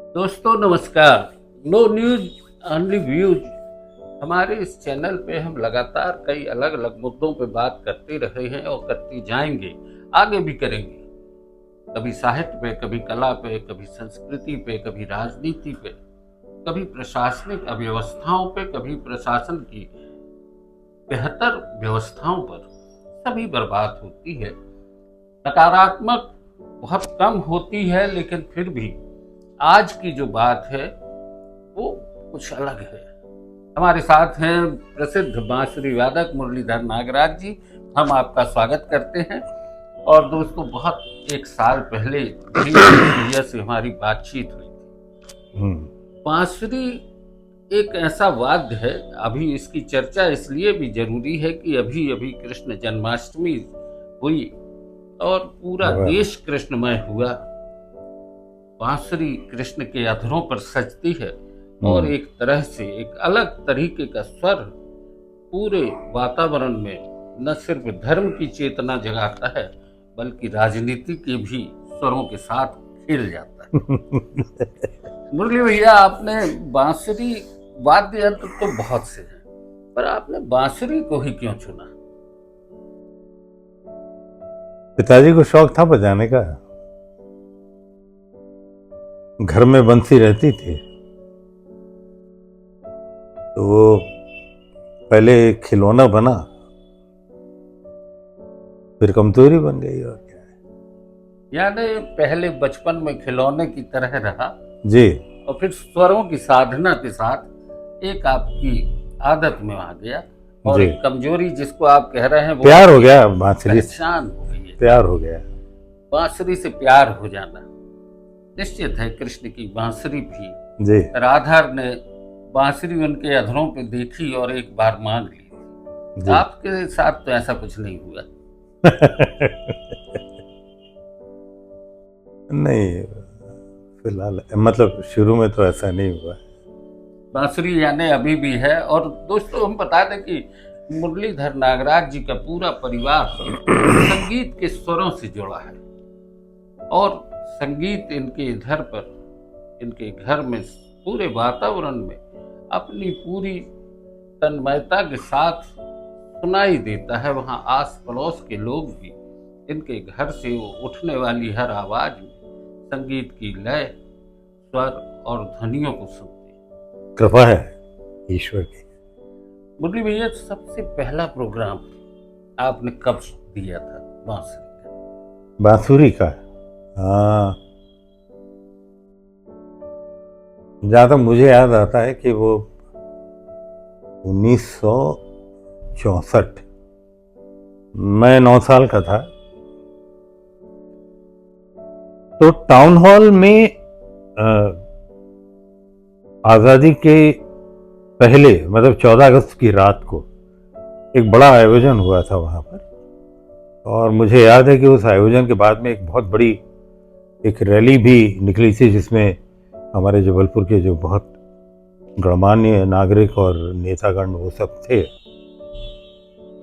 दोस्तों नमस्कार। No news only views. हमारे इस चैनल पे हम लगातार कई अलग अलग मुद्दों पे बात करते रहे हैं और करते जाएंगे, आगे भी करेंगे। कभी साहित्य पे, कभी कला पे, कभी संस्कृति पे, कभी राजनीति पे, कभी प्रशासनिक अव्यवस्थाओं पे, कभी प्रशासन की बेहतर व्यवस्थाओं पर। सभी पर बात होती है। नकारात्मक बहुत कम होती है, लेकिन फिर भी आज की जो बात है वो कुछ अलग है। हमारे साथ हैं प्रसिद्ध बांसुरी वादक मुरलीधर नागराज जी। हम आपका स्वागत करते हैं। और दोस्तों, बहुत एक साल पहले भैया से हमारी बातचीत हुई थी। बांसुरी एक ऐसा वाद्य है, अभी इसकी चर्चा इसलिए भी जरूरी है कि अभी अभी कृष्ण जन्माष्टमी हुई और पूरा देश कृष्णमय हुआ। बांसुरी कृष्ण के अधरों पर सजती है और एक तरह से एक अलग तरीके का स्वर पूरे वातावरण में न सिर्फ धर्म की चेतना जगाता है, बल्कि राजनीति के भी स्वरों के साथ खेल जाता है। मुरली भैया, आपने बांसुरी वाद्य यंत्र तो बहुत से हैं, पर आपने बांसुरी को ही क्यों चुना? पिताजी को शौक था बजाने का। घर में बंसी रहती थी तो वो पहले खिलौना बना, फिर कमजोरी बन गई। और क्या है, यानी पहले बचपन में खिलौने की तरह रहा जी, और फिर स्वरों की साधना के साथ एक आपकी आदत में आ गया और एक कमजोरी जिसको आप कह रहे हैं वो प्यार हो गया बांसुरी से। पहचान हो गई है। प्यार हो गया, बांसुरी से प्यार हो जाना निश्चित है। कृष्ण की बांसुरी भी जी, राधा ने बांसुरी उनके अधरों पे देखी और एक बार मांग ली। आपके साथ तो ऐसा कुछ नहीं हुआ? नहीं, फिलहाल मतलब शुरू में तो ऐसा नहीं हुआ। बांसुरी यानी अभी भी है। और दोस्तों, हम बता दें कि मुरलीधर नागराज जी का पूरा परिवार संगीत के स्वरों से जुड़ा है और संगीत इनके इधर पर, इनके घर में, पूरे वातावरण में अपनी पूरी तन्मयता के साथ सुनाई देता है। वहाँ आस पड़ोस के लोग भी इनके घर से वो उठने वाली हर आवाज में संगीत की लय, स्वर और ध्वनियों को सुनते हैं। कृपा है ईश्वर की। मुरली भैया, सबसे पहला प्रोग्राम आपने कब दिया था बांसुरी का? बांसुरी का हाँ, जहाँ तक मुझे याद आता है कि वो 1964, मैं 9 साल का था। तो टाउन हॉल में आज़ादी के पहले, मतलब 14 अगस्त की रात को एक बड़ा आयोजन हुआ था वहाँ पर। और मुझे याद है कि उस आयोजन के बाद में एक बहुत बड़ी एक रैली भी निकली थी, जिसमें हमारे जबलपुर के जो बहुत गणमान्य नागरिक और नेतागण वो सब थे।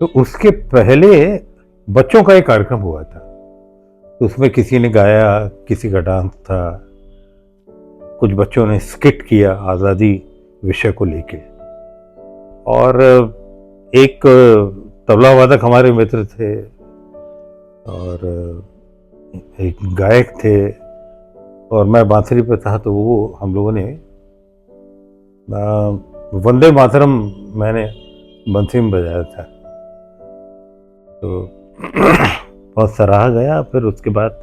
तो उसके पहले बच्चों का एक कार्यक्रम हुआ था, तो उसमें किसी ने गाया, किसी का डांस था, कुछ बच्चों ने स्किट किया आज़ादी विषय को लेके। और एक तबला वादक हमारे मित्र थे और एक गायक थे और मैं बांसुरी पे था। तो वो हम लोगों ने वंदे मातरम मैंने बंसी में बजाया था, तो बहुत सराहा गया। फिर उसके बाद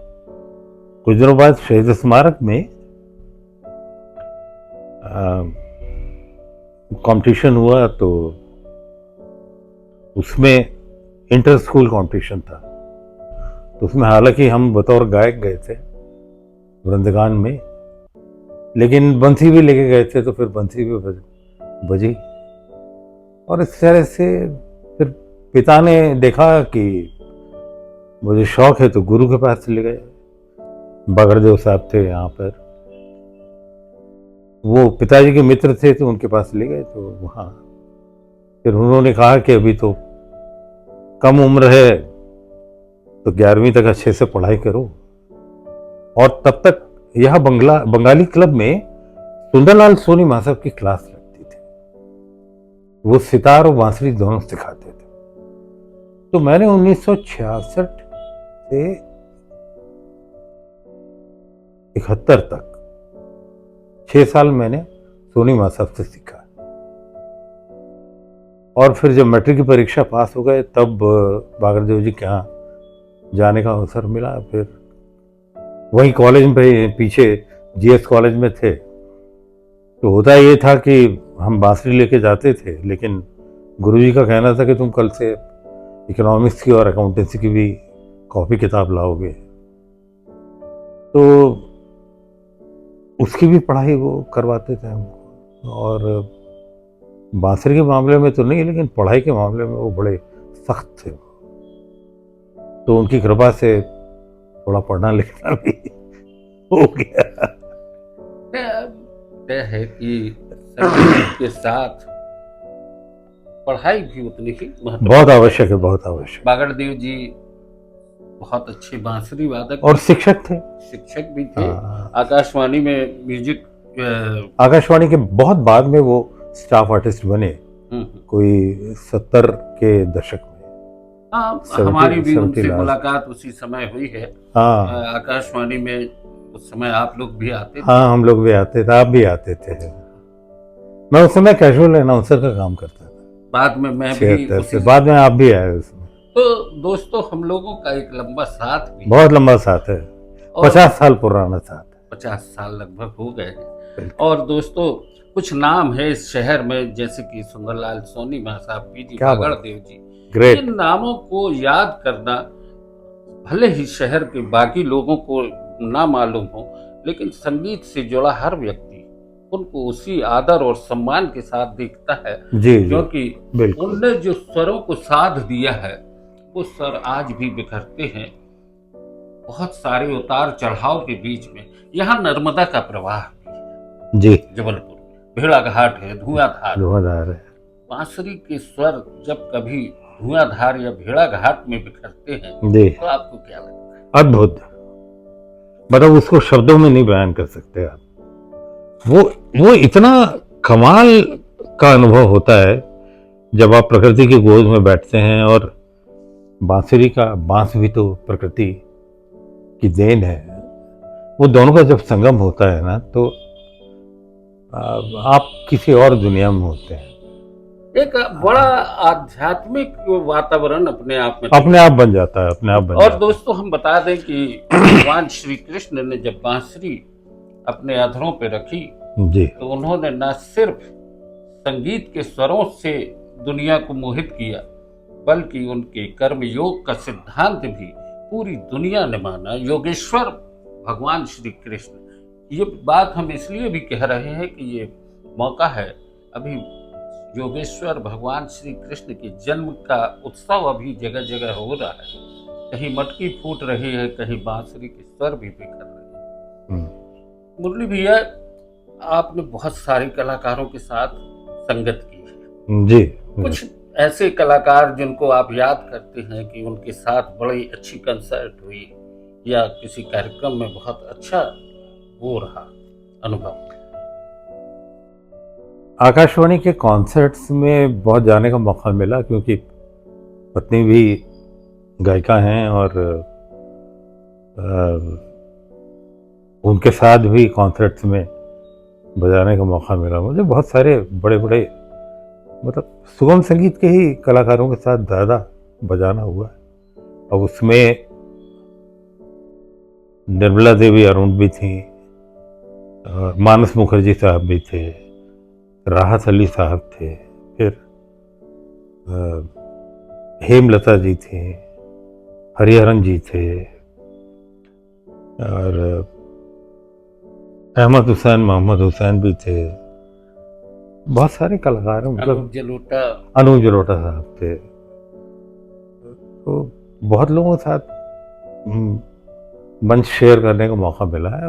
कुछ दिनों बाद शहीद स्मारक में कंपटीशन हुआ, तो उसमें इंटर स्कूल कंपटीशन था। तो उसमें हालांकि हम बतौर गायक गए थे वृंदगान में, लेकिन बंसी भी लेके गए थे, तो फिर बंसी भी बजी। और इस तरह से फिर पिता ने देखा कि मुझे शौक है, तो गुरु के पास ले गए। बगड़देव साहब थे यहाँ पर, वो पिताजी के मित्र थे, तो उनके पास ले गए। तो वहाँ फिर उन्होंने कहा कि अभी तो कम उम्र है, तो 11वीं तक अच्छे से पढ़ाई करो। और तब तक यह बंगाली क्लब में सुंदरलाल सोनी महाशय की क्लास लगती थी। वो सितार और बांसुरी दोनों सिखाते थे। तो मैंने 1966 से 71 तक 6 साल मैंने सोनी महाशय से सीखा। और फिर जब मैट्रिक की परीक्षा पास हो गए तब बागरदेव जी के यहाँ जाने का अवसर मिला। फिर वही कॉलेज में पीछे जीएस कॉलेज में थे, तो होता ये था कि हम बांसुरी लेके जाते थे, लेकिन गुरुजी का कहना था कि तुम कल से इकोनॉमिक्स की और अकाउंटेंसी की भी कॉपी किताब लाओगे, तो उसकी भी पढ़ाई वो करवाते थे हमको। और बांसुरी के मामले में तो नहीं, लेकिन पढ़ाई के मामले में वो बड़े सख्त थे। तो उनकी कृपा से थोड़ा पढ़ना लिखना भी हो गया। तय है कि संगीत के साथ पढ़ाई भी उतनी ही महत्वपूर्ण, बहुत आवश्यक है, बहुत आवश्यक। बागड़देव जी बहुत अच्छे बांसुरी वादक और शिक्षक थे, शिक्षक भी थे। हाँ। आकाशवाणी में म्यूजिक आकाशवाणी के बहुत बाद में वो स्टाफ आर्टिस्ट बने, कोई 70 के दशक में। हाँ, 70 हमारी भी उनसे लास्ट। मुलाकात उसी समय हुई है। हाँ आकाशवाणी में उस समय आप लोग भी आते थे। हाँ, हम लोग भी आते थे, आप भी आते थे। मैं उस समय कैजुअल अनाउंसर का काम करता था। बाद में मैं भी 76 उसी से बाद में आप भी आए उसमें। तो दोस्तों, हम लोगों का एक लंबा साथ भी बहुत लंबा साथ है, और 50 साल पुराना साथ है। 50 साल लगभग हो गए हैं। और दोस्तों, कुछ नाम है इस शहर में, जैसे कि सुंदरलाल सोनी महासाब, पीजी क्या बात। बागड़देव जी। ग्रेट। इन नामों को याद करना, भले ही शहर के बाकी लोगों को ना मालूम हो, लेकिन संगीत से जुड़ा हर व्यक्ति उनको उसी आदर और सम्मान के साथ देखता है। जी जी, क्योंकि बिल्कुल। उनने जो स्वरों को साध दिया है, वो स्वर आज भी बिखरते हैं बहुत सारे उतार चढ़ाव के बीच में। यहाँ नर्मदा का प्रवाह भी है जी, जबलपुर में, भेड़ा घाट है, धुआंधार। धुआंधार है। बांसुरी के स्वर जब कभी धुआंधार या भेड़ा घाट में बिखरते हैं, जी, तो आपको क्या लगता है? अद्भुत। मतलब उसको शब्दों में नहीं बयान कर सकते आप। वो इतना कमाल का अनुभव होता है जब आप प्रकृति की गोद में बैठते हैं। और बांसुरी का बांस भी तो प्रकृति की देन है। वो दोनों का जब संगम होता है ना, तो आप किसी और दुनिया में होते हैं। एक बड़ा आध्यात्मिक वातावरण अपने आप में बन जाता है, अपने आप बन जाता और है। दोस्तों, हम बता दें कि भगवान श्री कृष्ण ने जब बांसुरी अपने अधरों पे रखी, जी, तो उन्होंने न सिर्फ संगीत के स्वरों से दुनिया को मोहित किया, बल्कि उनके कर्म योग का सिद्धांत भी पूरी दुनिया ने माना। योगेश्वर भगवान श्री कृष्ण, ये बात हम इसलिए भी कह रहे हैं कि ये मौका है, अभी योगेश्वर भगवान श्री कृष्ण के जन्म का उत्सव अभी जगह जगह हो रहा है। कहीं मटकी फूट रही है, कहीं बांसुरी के स्वर भी बिखर रहे हैं। मुरली भैया, आपने बहुत सारे कलाकारों के साथ संगत की है। जी, कुछ ऐसे कलाकार जिनको आप याद करते हैं कि उनके साथ बड़ी अच्छी कंसर्ट हुई या किसी कार्यक्रम में बहुत अच्छा वो रहा अनुभव? आकाशवाणी के कॉन्सर्ट्स में बहुत जाने का मौका मिला, क्योंकि पत्नी भी गायिका हैं और उनके साथ भी कॉन्सर्ट्स में बजाने का मौका मिला मुझे। बहुत सारे बड़े बड़े, मतलब सुगम संगीत के ही कलाकारों के साथ ज़्यादा बजाना हुआ। और उसमें निर्मला देवी अरुण भी थी, मानस मुखर्जी साहब भी थे, राहत अली साहब थे, फिर हेमलता जी थे, हरिहरन जी थे, और अहमद हुसैन, मोहम्मद हुसैन भी थे। बहुत सारे कलाकार, मतलब अनूप जलोटा साहब थे। तो बहुत लोगों के साथ मंच शेयर करने का मौका मिला है।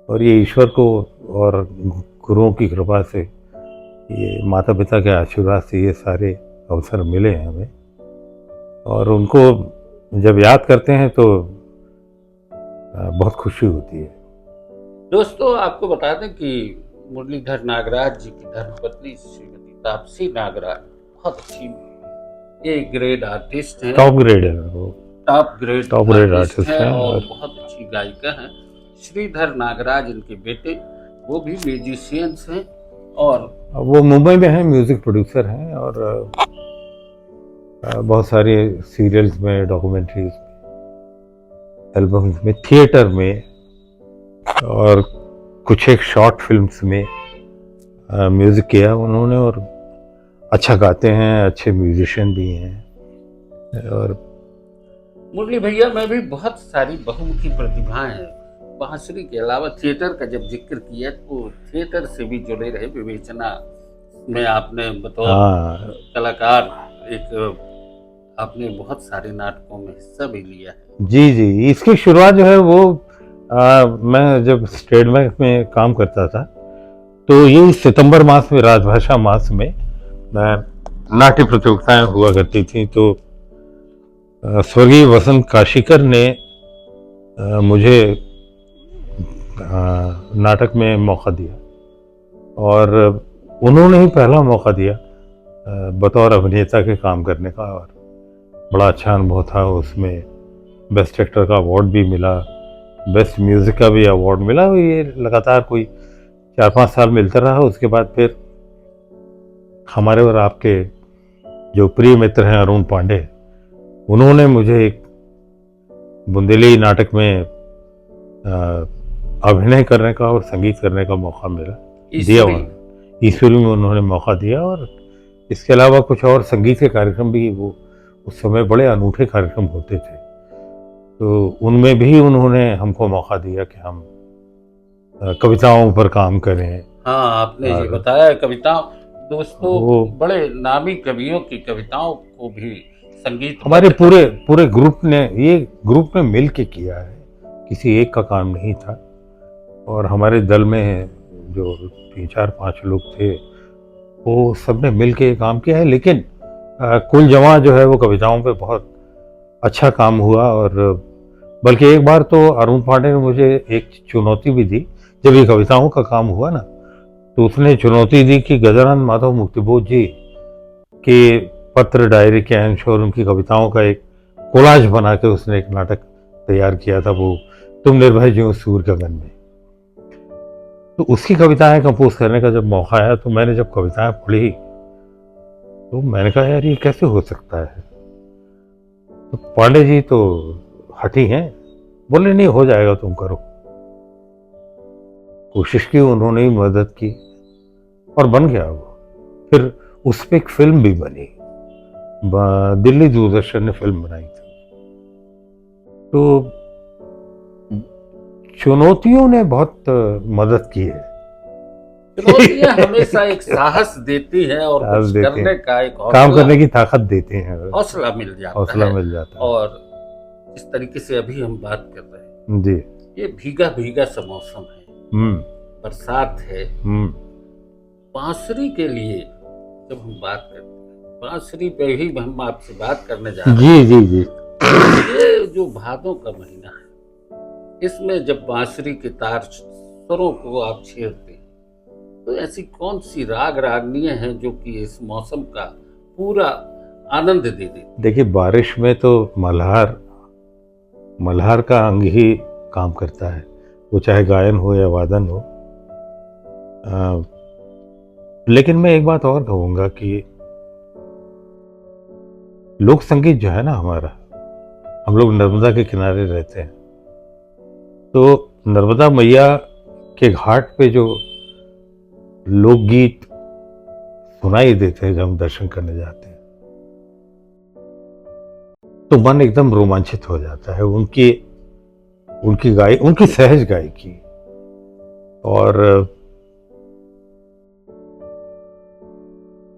और ये ईश्वर को और गुरुओं की कृपा से, ये माता पिता के आशीर्वाद से ये सारे अवसर मिले हैं हमें। और उनको जब याद करते हैं तो बहुत खुशी होती है। दोस्तों, आपको बता दें कि मुरलीधर नागराज जी की धर्मपत्नी श्रीमती तापसी नागराज बहुत अच्छी ए ग्रेड आर्टिस्ट हैं, टॉप ग्रेड है वो, top grade top grade artist artist हैं हैं। और और बहुत अच्छी गायिका हैं। श्रीधर नागराज इनके बेटे, वो भी म्यूजिशियंस हैं और वो मुंबई में हैं, म्यूजिक प्रोड्यूसर हैं, और बहुत सारे सीरियल्स में, डॉक्यूमेंट्रीज में, एल्बम्स में, थिएटर में, और कुछ एक शॉर्ट फिल्म्स में म्यूजिक किया उन्होंने। और अच्छा गाते हैं, अच्छे म्यूजिशियन भी हैं। और मुरली भैया में भी बहुत सारी बहुमुखी प्रतिभाएं हैं। बांसुरी के अलावा थिएटर का जब जिक्र किया तो थिएटर से भी जुड़े रहे। विवेचना में आपने बतौर हाँ, कलाकार आपने बहुत सारे नाटकों में हिस्सा भी लिया है। जी जी, इसकी शुरुआत जो है वो मैं जब स्टेट बैंक में काम करता था, तो यही सितंबर मास में, राजभाषा मास में नाट्य प्रतियोगिताएं हुआ करती थी। तो स्वर्गीय वसंत काशीकर ने मुझे नाटक में मौका दिया, और उन्होंने ही पहला मौका दिया बतौर अभिनेता के काम करने का। और बड़ा अच्छा अनुभव था। उसमें बेस्ट एक्टर का अवार्ड भी मिला, बेस्ट म्यूजिक का भी अवार्ड मिला। ये लगातार कोई 4-5 साल मिलता रहा। उसके बाद फिर हमारे और आपके जो प्रिय मित्र हैं अरुण पांडे, उन्होंने मुझे एक बुंदेली नाटक में अभिनय करने का और संगीत करने का मौका मिला, दिया उन्होंने। ईश्वरी में उन्होंने मौका दिया। और इसके अलावा कुछ और संगीत के कार्यक्रम भी, वो उस समय बड़े अनूठे कार्यक्रम होते थे, तो उनमें भी उन्होंने हमको मौका दिया कि हम कविताओं पर काम करें। हाँ, आपने ये बताया कविताओं, दोस्तों वो बड़े नामी कवियों की कविताओं को भी संगीत हमारे पूरे ग्रुप ने, ये ग्रुप में मिल के किया है, किसी एक का काम नहीं था। और हमारे दल में जो 3-4-5 लोग थे, वो सब ने मिल के काम किया है। लेकिन कुल जमा जो है वो कविताओं पे बहुत अच्छा काम हुआ। और बल्कि एक बार तो अरुण पांडे ने मुझे एक चुनौती भी दी। जब ये कविताओं का काम हुआ ना, तो उसने चुनौती दी कि गजानन माधव मुक्तिबोध जी के पत्र, डायरी के अंश और उनकी कविताओं का एक कोलाज बना के उसने एक नाटक तैयार किया था, वो तुम निर्भय ज्यों सूर्य गगन में। तो उसकी कविताएं कंपोज करने का जब मौका आया, तो मैंने जब कविताएं पढ़ी, तो मैंने कहा यार ये कैसे हो सकता है। तो पांडे जी तो हठी हैं, बोले नहीं हो जाएगा, तुम करो। कोशिश की, उन्होंने ही मदद की और बन गया वो। फिर उस पर एक फिल्म भी बनी, दिल्ली दूरदर्शन ने फिल्म बनाई थी। तो चुनौतियों ने बहुत मदद की है। चुनौतियां हमेशा एक साहस देती हैं और कुछ करने का एक काम करने की ताकत देते हैं, हौसला मिल जाता है। हौसला मिल जाता है। और इस तरीके से अभी हम बात कर रहे हैं जी, ये भीगा भीगा सा मौसम है, बरसात है। बांसुरी के लिए जब हम बात करते हैं, बांसुरी पे ही हम आपसे बात करने जा रहे हैं। जी जी जी। ये जो भादों का महीना है, इसमें जब बांसुरी के तार स्वरों को आप छेड़ते हैं, तो ऐसी कौन सी राग रागनियां हैं जो कि इस मौसम का पूरा आनंद दे देती? देखिए, बारिश में तो मल्हार का अंग ही काम करता है, वो चाहे गायन हो या वादन हो। लेकिन मैं एक बात और कहूँगा कि लोक संगीत जो है ना हमारा, हम लोग नर्मदा के किनारे रहते हैं, तो नर्मदा मैया के घाट पे जो लोकगीत सुनाई देते हैं जब हम दर्शन करने जाते हैं, तो मन एकदम रोमांचित हो जाता है। उनकी सहज गायकी और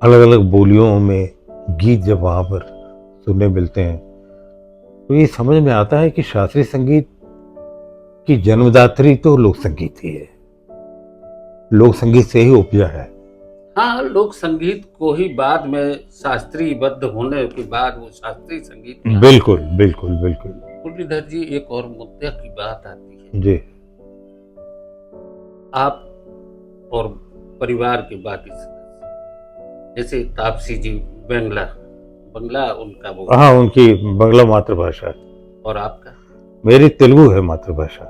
अलग अलग बोलियों में गीत जब वहां पर सुनने मिलते हैं, तो ये समझ में आता है कि शास्त्रीय संगीत की जन्मदात्री तो लोक संगीत ही है, लोक संगीत से ही उपजा है। हाँ, लोक संगीत को ही बाद में शास्त्रीयबद्ध होने के बाद वो शास्त्रीय संगीत। बिल्कुल बिल्कुल बिल्कुल। मुरलीधर जी, एक और मुद्दे की बात आती है जी। आप और परिवार के बाकी सदस्य, जैसे तापसी जी बंगला बंगला उनका वो, हाँ, उनकी बंगला मातृभाषा है। और आपका, मेरी तेलुगु है मातृभाषा।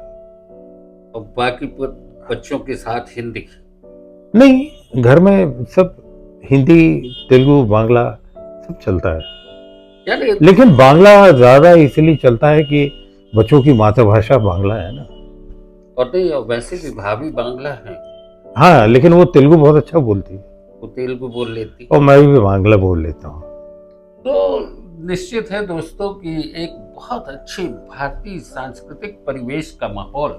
और बाकी बच्चों के साथ हिंदी? नहीं, घर में सब हिंदी, तेलुगु, बांग्ला सब चलता है। यानी लेकिन बांग्ला ज्यादा इसलिए चलता है कि बच्चों की मातृभाषा बांग्ला है ना। और नहीं, और वैसे भी भाभी बांग्ला है, हाँ, लेकिन वो तेलुगु बहुत अच्छा बोलती है वो तेलुगु बोल लेती। और मैं भी बांग्ला बोल लेता हूँ। तो निश्चित है दोस्तों कि एक बहुत अच्छे भारतीय सांस्कृतिक परिवेश का माहौल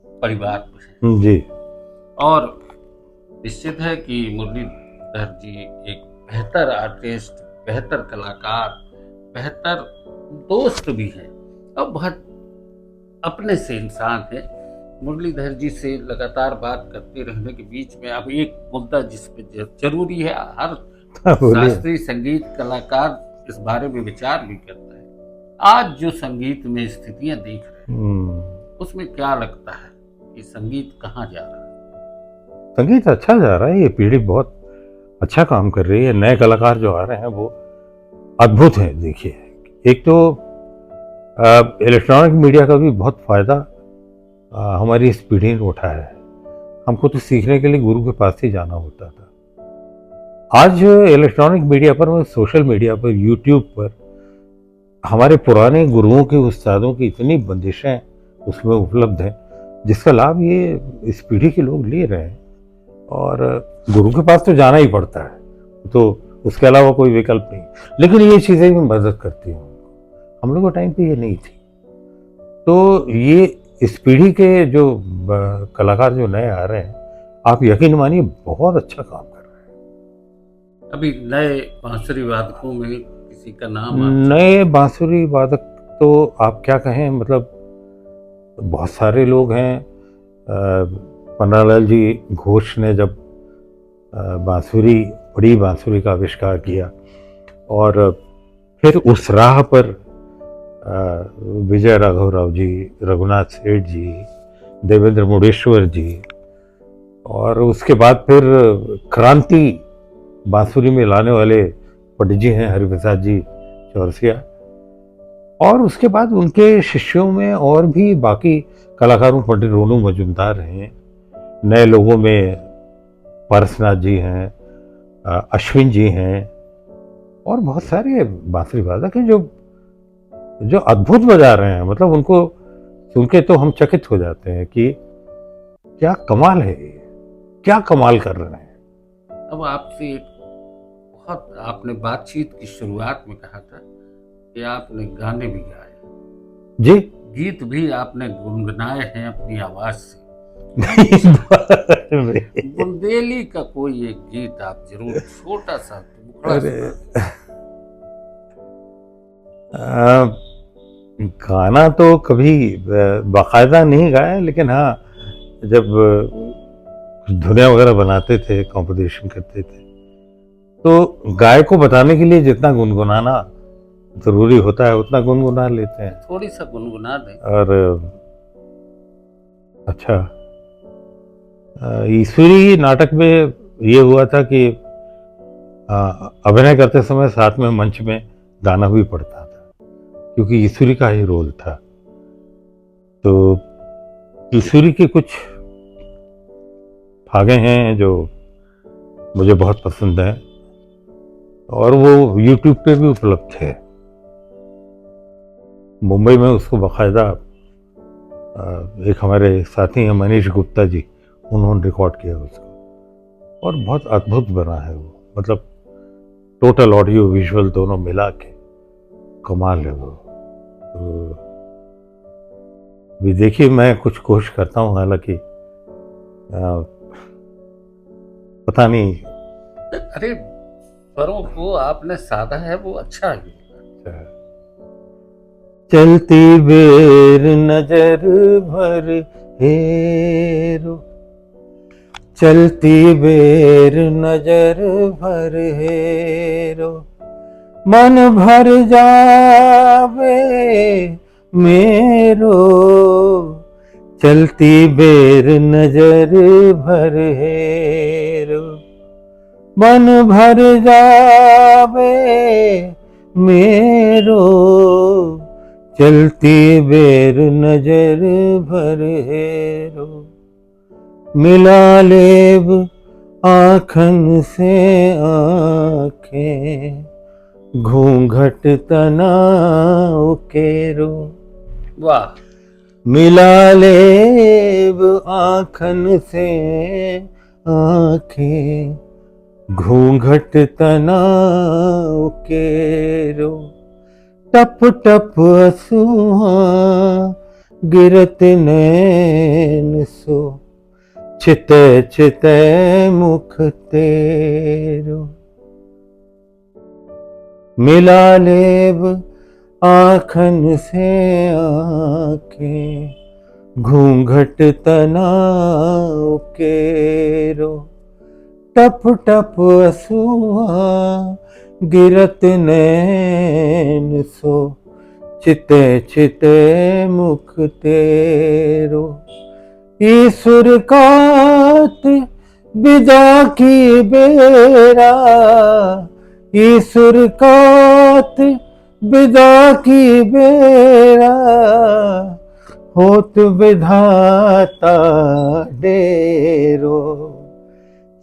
परिवार में है। जी। और निश्चित है कि मुरलीधर जी एक बेहतर आर्टिस्ट, बेहतर कलाकार, बेहतर दोस्त भी हैं और बहुत अपने से इंसान है। मुरलीधर जी से लगातार बात करते रहने के बीच में अब एक मुद्दा जिस पे जरूरी है, हर शास्त्रीय संगीत कलाकार इस बारे में विचार भी करता है। आज जो संगीत में स्थितियां देख रहे हैं उसमें क्या लगता है कि संगीत कहाँ जा रहा है? संगीत अच्छा जा रहा है, ये पीढ़ी बहुत अच्छा काम कर रही है। नए कलाकार जो आ रहे हैं वो अद्भुत हैं। देखिए, एक तो इलेक्ट्रॉनिक मीडिया का भी बहुत फायदा हमारी इस पीढ़ी ने उठाया है। हमको तो सीखने के लिए गुरु के पास ही जाना होता था। आज इलेक्ट्रॉनिक मीडिया पर, सोशल मीडिया पर, यूट्यूब पर हमारे पुराने गुरुओं के, उस्तादों की इतनी बंदिशें उसमें उपलब्ध हैं जिसका लाभ ये इस पीढ़ी के लोग ले रहे हैं। और गुरु के पास तो जाना ही पड़ता है, तो उसके अलावा कोई विकल्प नहीं। लेकिन ये चीज़ें भी मदद करती हैं। हम लोगों के टाइम पे ये नहीं थी। तो ये इस पीढ़ी के जो कलाकार जो नए आ रहे हैं, आप यकीन मानिए बहुत अच्छा काम कर रहे हैं। अभी नए बांसुरी वादकों में किसी का नाम? नए बांसुरी वादक तो आप क्या कहें, मतलब बहुत सारे लोग हैं। पन्नालाल जी घोष ने जब बांसुरी, बड़ी बांसुरी का आविष्कार किया, और फिर उस राह पर विजय राघव राव जी, रघुनाथ सेठ जी, देवेंद्र मुडेश्वर जी, और उसके बाद फिर क्रांति बांसुरी में लाने वाले पंडित जी हैं हरिप्रसाद जी चौरसिया। और उसके बाद उनके शिष्यों में और भी बाकी कलाकारों, पंडित रोनू मजुमदार हैं। नए लोगों में पारसनाथ जी हैं, अश्विन जी हैं, और बहुत सारे बांसुरी वादक हैं जो अद्भुत बजा रहे हैं। मतलब उनको सुन के तो हम चकित हो जाते हैं कि क्या कमाल है, क्या कमाल कर रहे हैं। अब आपसे बहुत, आपने बातचीत की शुरुआत में कहा था कि आपने गाने भी गाए जी, गीत भी आपने गुनगुनाए हैं अपनी आवाज से। बुंदेली का कोई एक गीत आप जरूर, छोटा सा गाना तो कभी बाकायदा नहीं गाया, लेकिन हाँ, जब धुनिया वगैरह बनाते थे, कॉम्पोजिशन करते थे, तो गाय को बताने के लिए जितना गुनगुनाना जरूरी होता है उतना गुनगुना लेते हैं। थोड़ी सा गुनगुना दें। और अच्छा, ईश्वरी नाटक में ये हुआ था कि अभिनय करते समय साथ में मंच में गाना भी पड़ता था, क्योंकि ईश्वरी का ही रोल था। तो ईश्वरी के कुछ भागे हैं जो मुझे बहुत पसंद हैं, और वो यूट्यूब पे भी उपलब्ध है। मुंबई में उसको बाकायदा एक हमारे साथी हैं मनीष गुप्ता जी, उन्होंने रिकॉर्ड किया उसको, और बहुत अद्भुत बना है वो। मतलब टोटल ऑडियो विजुअल दोनों मिला के कमाल है वो। तो भी देखिए, मैं कुछ कोशिश करता हूँ, हालांकि पता नहीं। अरे स्वरों को आपने साधा है, वो अच्छा है। चलती बेर नजर भर हेरो, चलती बेर नजर भर हेरो, मन भर जावे मेरो, चलती बेर नजर भर हेरो, मन भर जावे मेरो, चलती बेर नजर भर हेरो। मिला लेब आँखन से आँखें, घूंघट तना उकेरो। वाह। मिला लेब आँखन से आँखें, घूंघट तना उकेरो। टप टप असुआ गिरत नैन सो, छिते छिते मुख तेरो। मिला लेब आँखन से आँखें, घूंघट तना उकेरो। टप टप असुआ गिरत नैन सो, छिते छिते मुख तेरो। ईश्वर कात विदा की बेरा, ईश्वर कात विदा की बेरा, होत विधाता डेरो।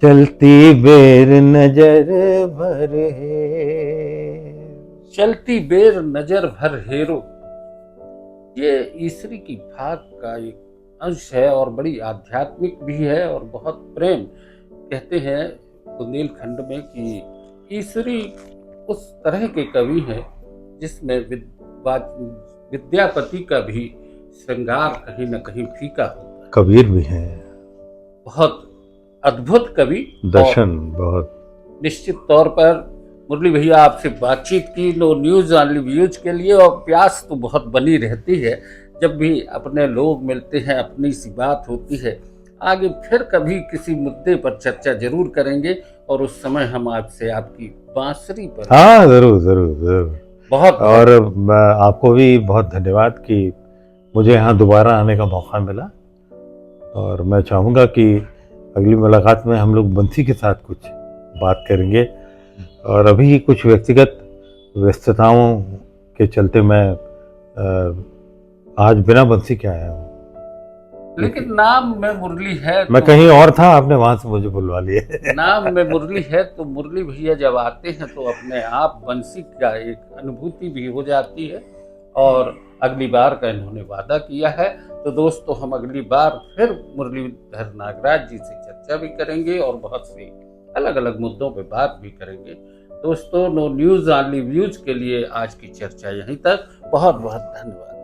चलती बेर नजर भर हेरो। चलती बेर नजर भर हेरो, ये ईश्वरी की भाग का एक अंश है और बड़ी आध्यात्मिक भी है और बहुत प्रेम। कहते हैं बुंदेलखंड में कि ईश्वरी उस तरह के कवि हैं जिसमें विद्यापति का भी श्रृंगार कहीं न कहीं फीका होता है। कबीर भी हैं, बहुत अद्भुत कवि। दर्शन बहुत। निश्चित तौर पर मुरली भैया आपसे बातचीत की नो न्यूज ऑनली व्यूज के लिए, और प्यास तो बहुत बनी रहती है जब भी अपने लोग मिलते हैं, अपनी सी बात होती है। आगे फिर कभी किसी मुद्दे पर चर्चा जरूर करेंगे और उस समय हम आपसे आपकी बांसुरी पर। हाँ जरूर जरूर जरूर। बहुत और आपको भी बहुत धन्यवाद कि मुझे यहाँ दोबारा आने का मौका मिला, और मैं चाहूँगा कि अगली मुलाकात में हम लोग बंसी के साथ कुछ बात करेंगे। और अभी कुछ व्यक्तिगत व्यस्तताओं के चलते मैं आज बिना बंसी के आया हूँ, लेकिन नाम में मुरली है। मैं कहीं और था, आपने वहां से मुझे बुलवा लिया। नाम में मुरली है तो मुरली भैया जब आते हैं तो अपने आप बंसी का एक अनुभूति भी हो जाती है। और अगली बार का इन्होंने वादा किया है, तो दोस्तों हम अगली बार फिर मुरलीधर नागराज जी से चर्चा भी करेंगे और बहुत से अलग अलग मुद्दों पे बात भी करेंगे। दोस्तों नो न्यूज ऑनली व्यूज के लिए आज की चर्चा यहीं तक। बहुत बहुत धन्यवाद।